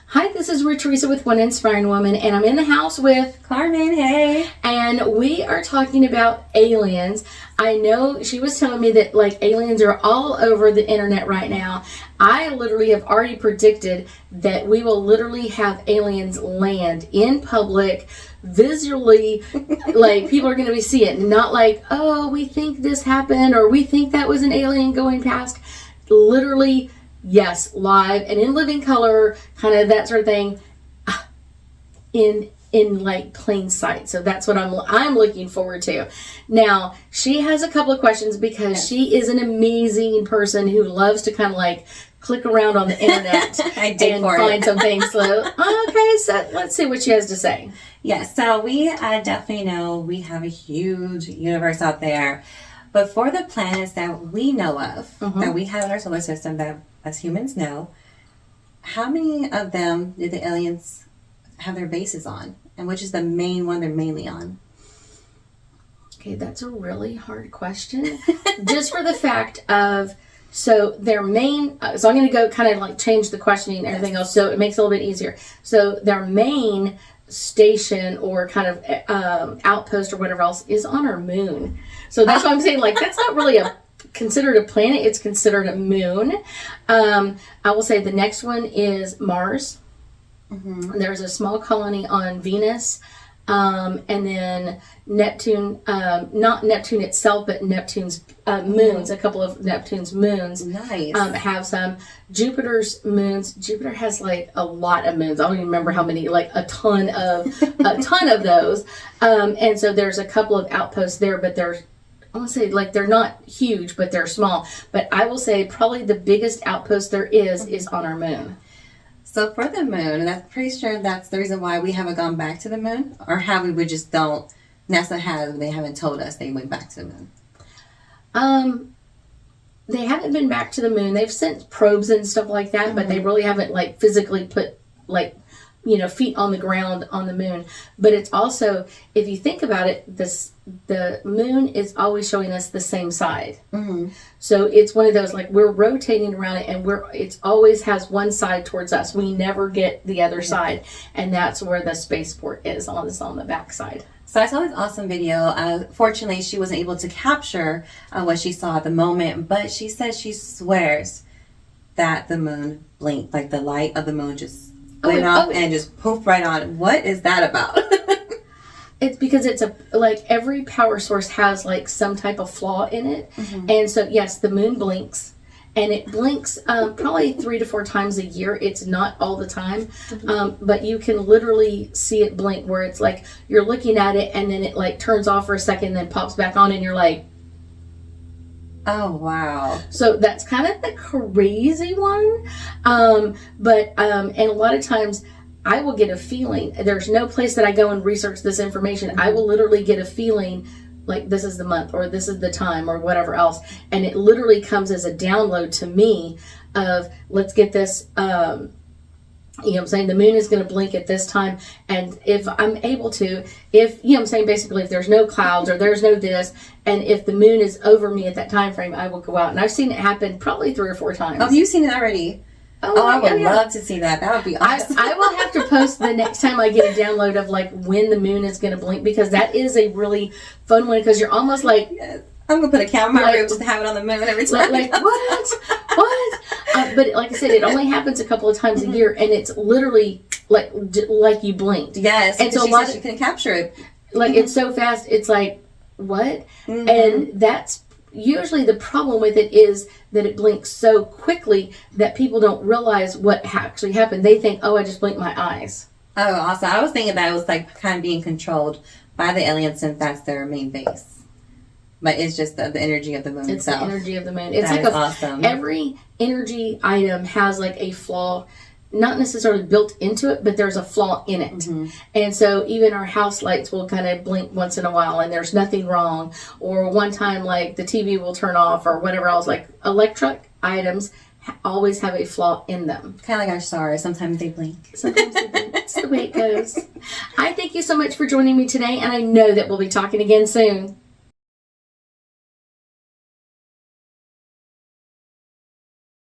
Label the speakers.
Speaker 1: Hi, this is Ruth Theresa with One Inspiring Woman, and I'm in the house with
Speaker 2: Carmen. Hey.
Speaker 1: And we are talking about aliens. I know she was telling me that like aliens are all over the internet right now. I literally have already predicted that we will literally have aliens land in public visually. Like people are going to be see it, not like, oh, we think this happened or we think that was an alien going past. Literally, yes, live and in living color, kind of that sort of thing, in like plain sight. So that's what I'm looking forward to. Now, she has a couple of questions because she is an amazing person who loves to kind of like click around on the internet and find some things. So, okay, so let's see what she has to say.
Speaker 2: Yes, so we definitely know we have a huge universe out there. But for the planets that we know of, that we have in our solar system, that as humans know, how many of them did the aliens have their bases on? And which is the main one they're mainly on?
Speaker 1: Okay, that's a really hard question. Just for the fact of, so their main, so I'm going to go kind of like change the questioning and everything else so it makes it a little bit easier. So their main station or kind of outpost or whatever else is on our moon. So that's why I'm saying like that's not really considered a planet, it's considered a moon. I will say the next one is Mars. There's a small colony on Venus, and then Neptune, not Neptune itself, but Neptune's moons, a couple of Neptune's moons.
Speaker 2: Nice.
Speaker 1: Have some. Jupiter's moons. Jupiter has like a lot of moons. I don't even remember how many, like a ton of those. And so there's a couple of outposts there, but I want to say like they're not huge, but they're small. But I will say probably the biggest outpost there is on our moon.
Speaker 2: So for the moon, and I'm pretty sure that's the reason why we haven't gone back to the moon, or how we just don't. NASA has, but they haven't told us they went back to the moon.
Speaker 1: They haven't been back to the moon. They've sent probes and stuff like that, but they really haven't like physically put like, feet on the ground on the moon. But it's also, if you think about it, the moon is always showing us the same side. So it's one of those, like we're rotating around it and it always has one side towards us. We never get the other side. And that's where the spaceport is on the back side.
Speaker 2: So I saw this awesome video. Fortunately, she wasn't able to capture what she saw at the moment, but she says she swears that the moon blinked, like the light of the moon just went off and just poofed right on. What is that about?
Speaker 1: It's because it's like every power source has like some type of flaw in it. And so, yes, the moon blinks. And it blinks probably 3 to 4 times a year. It's not all the time. But you can literally see it blink where it's like you're looking at it and then it like turns off for a second and then pops back on and you're like,
Speaker 2: oh, wow.
Speaker 1: So that's kind of the crazy one. But and a lot of times I will get a feeling. There's no place that I go and research this information. I will literally get a feeling like this is the month or this is the time or whatever else. And it literally comes as a download to me of let's get this, I'm saying, the moon is going to blink at this time. And if I'm able to, I'm saying, basically, if there's no clouds or there's no this, and if the moon is over me at that time frame, I will go out. And I've seen it happen probably 3 or 4 times.
Speaker 2: Oh, you've seen it already? Oh, I would love to see that. That would be awesome.
Speaker 1: I will have to post the next time I get a download of like when the moon is going to blink, because that is a really fun one, because you're almost like,
Speaker 2: yes. I'm going to put a camera in my room just to have it on the moon every time.
Speaker 1: Like what? But like I said, it only happens a couple of times a year, and it's literally like you blinked.
Speaker 2: Yes,
Speaker 1: and so
Speaker 2: she said she couldn't capture it.
Speaker 1: Like it's so fast, it's like, what? And that's usually the problem with it, is that it blinks so quickly that people don't realize what actually happened. They think, oh, I just blinked my eyes.
Speaker 2: Oh, awesome. I was thinking that it was like kind of being controlled by the aliens, since that's their main base. But it's just the energy of the moon itself.
Speaker 1: It's the energy of the moon. It's
Speaker 2: that
Speaker 1: like
Speaker 2: awesome.
Speaker 1: Every energy item has like a flaw, not necessarily built into it, but there's a flaw in it. And so even our house lights will kind of blink once in a while and there's nothing wrong. Or one time like the TV will turn off or whatever else. Like electric items always have a flaw in them.
Speaker 2: Kind of like our stars. Sometimes they blink.
Speaker 1: Sometimes they blink. That's the way it goes. I thank you so much for joining me today, and I know that we'll be talking again soon.